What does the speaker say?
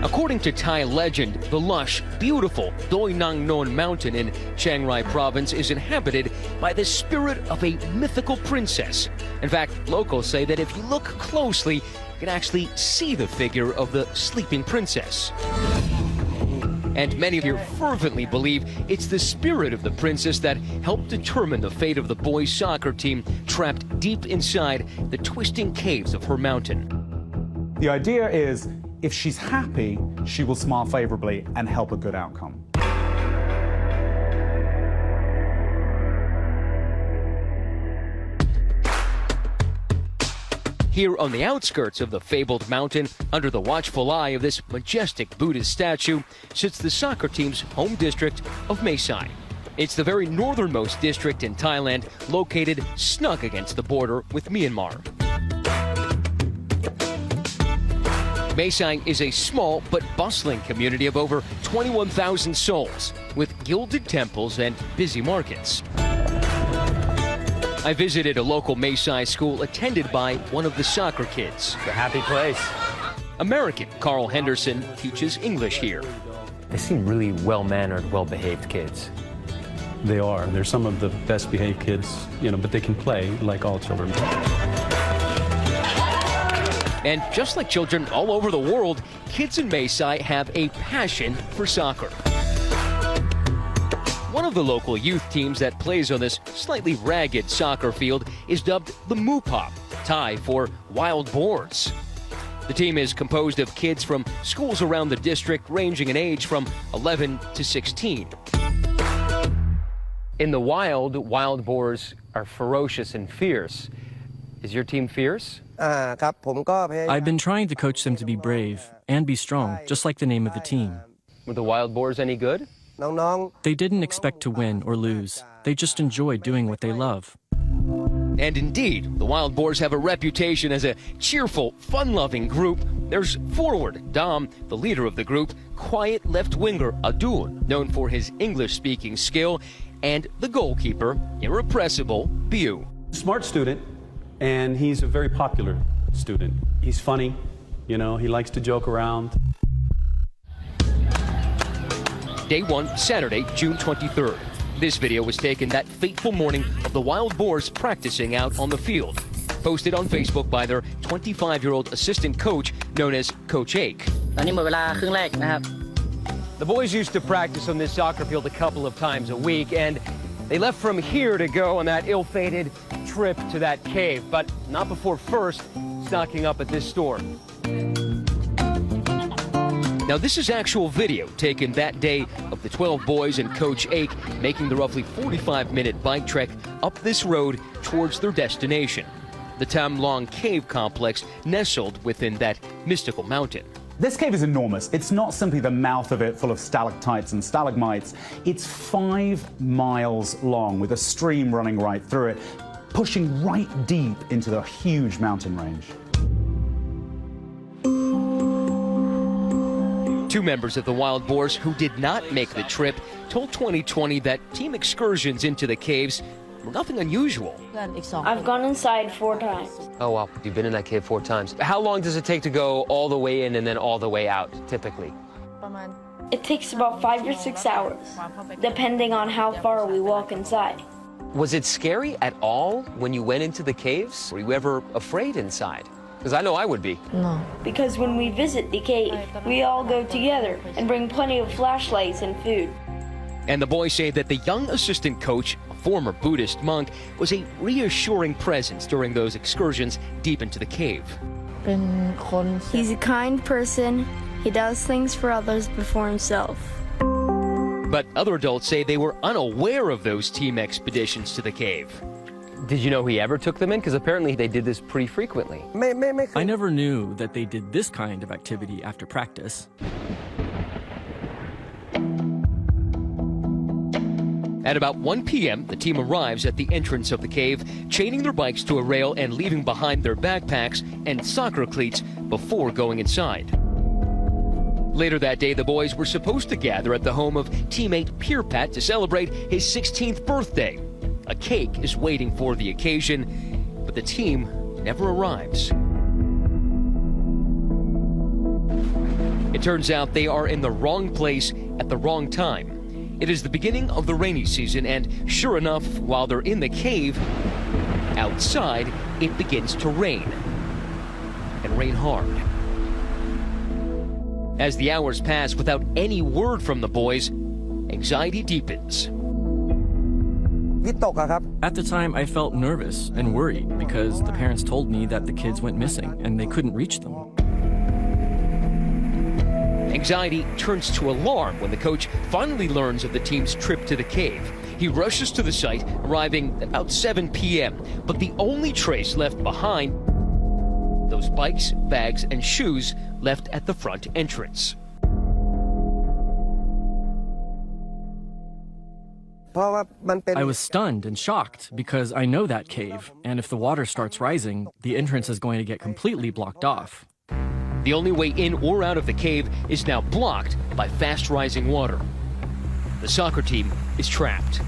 According to Thai legend, the lush, beautiful Doi Nang Non mountain in Chiang Rai province is inhabited by the spirit of a mythical princess. In fact, locals say that if you look closely, you can actually see the figure of the sleeping princess. And many here fervently believe it's the spirit of the princess that helped determine the fate of the boys' soccer team trapped deep inside the twisting caves of her mountain. The idea is, if she's happy, she will smile favorably and help a good outcome. Here on the outskirts of the fabled mountain, under the watchful eye of this majestic Buddhist statue, sits the soccer team's home district of Mae Sai. It's the very northernmost district in Thailand, located snug against the border with Myanmar. Mae Sai is a small but bustling community of over 21,000 souls, with gilded temples and busy markets. I visited a local Mae Sai school attended by one of the soccer kids. It's a happy place. American Carl Henderson teaches English here. They seem really well-mannered, well-behaved kids. They are. They're some of the best behaved kids, but they can play like all children. And just like children all over the world, kids in Mae Sai have a passion for soccer. One of the local youth teams that plays on this slightly ragged soccer field is dubbed the Mupop, Thai for Wild Boars. The team is composed of kids from schools around the district ranging in age from 11 to 16. In the wild, wild boars are ferocious and fierce. Is your team fierce? I've been trying to coach them to be brave and be strong, just like the name of the team. Were the wild boars any good? They didn't expect to win or lose. They just enjoy doing what they love. And indeed, the Wild Boars have a reputation as a cheerful, fun-loving group. There's forward Dom, the leader of the group, quiet left-winger Adun, known for his English-speaking skill, and the goalkeeper, irrepressible Biu. Smart student, and he's a very popular student. He's funny, he likes to joke around. Day 1, Saturday, June 23rd. This video was taken that fateful morning of the Wild Boars practicing out on the field. Posted on Facebook by their 25-year-old assistant coach known as Coach Ake. The boys used to practice on this soccer field a couple of times a week, and they left from here to go on that ill-fated trip to that cave, but not before first stocking up at this store. Now, this is actual video taken that day of the 12 boys and Coach Ake making the roughly 45-minute bike trek up this road towards their destination, the Tam Long Cave complex nestled within that mystical mountain. This cave is enormous. It's not simply the mouth of it full of stalactites and stalagmites. It's 5 miles long with a stream running right through it, pushing right deep into the huge mountain range. 2 members of the Wild Boars who did not make the trip told 2020 that team excursions into the caves were nothing unusual. I've gone inside 4 times. Oh, wow. You've been in that cave 4 times. How long does it take to go all the way in and then all the way out, typically? It takes about 5 or 6 hours, depending on how far we walk inside. Was it scary at all when you went into the caves? Were you ever afraid inside? Because I know I would be. No. Because when we visit the cave, we all go together and bring plenty of flashlights and food. And the boys say that the young assistant coach, a former Buddhist monk, was a reassuring presence during those excursions deep into the cave. He's a kind person. He does things for others before himself. But other adults say they were unaware of those team expeditions to the cave. Did you know he ever took them in? Because apparently they did this pretty frequently. I never knew that they did this kind of activity after practice. At about 1 p.m., the team arrives at the entrance of the cave, chaining their bikes to a rail and leaving behind their backpacks and soccer cleats before going inside. Later that day, the boys were supposed to gather at the home of teammate Pirpat to celebrate his 16th birthday. A cake is waiting for the occasion, but the team never arrives. It turns out they are in the wrong place at the wrong time. It is the beginning of the rainy season, and sure enough, while they're in the cave, outside, it begins to rain. And rain hard. As the hours pass without any word from the boys, anxiety deepens. At the time, I felt nervous and worried because the parents told me that the kids went missing and they couldn't reach them. Anxiety turns to alarm when the coach finally learns of the team's trip to the cave. He rushes to the site, arriving at about 7 p.m. But the only trace left behind, those bikes, bags, and shoes left at the front entrance. I was stunned and shocked because I know that cave, and if the water starts rising, the entrance is going to get completely blocked off. The only way in or out of the cave is now blocked by fast rising water. The soccer team is trapped.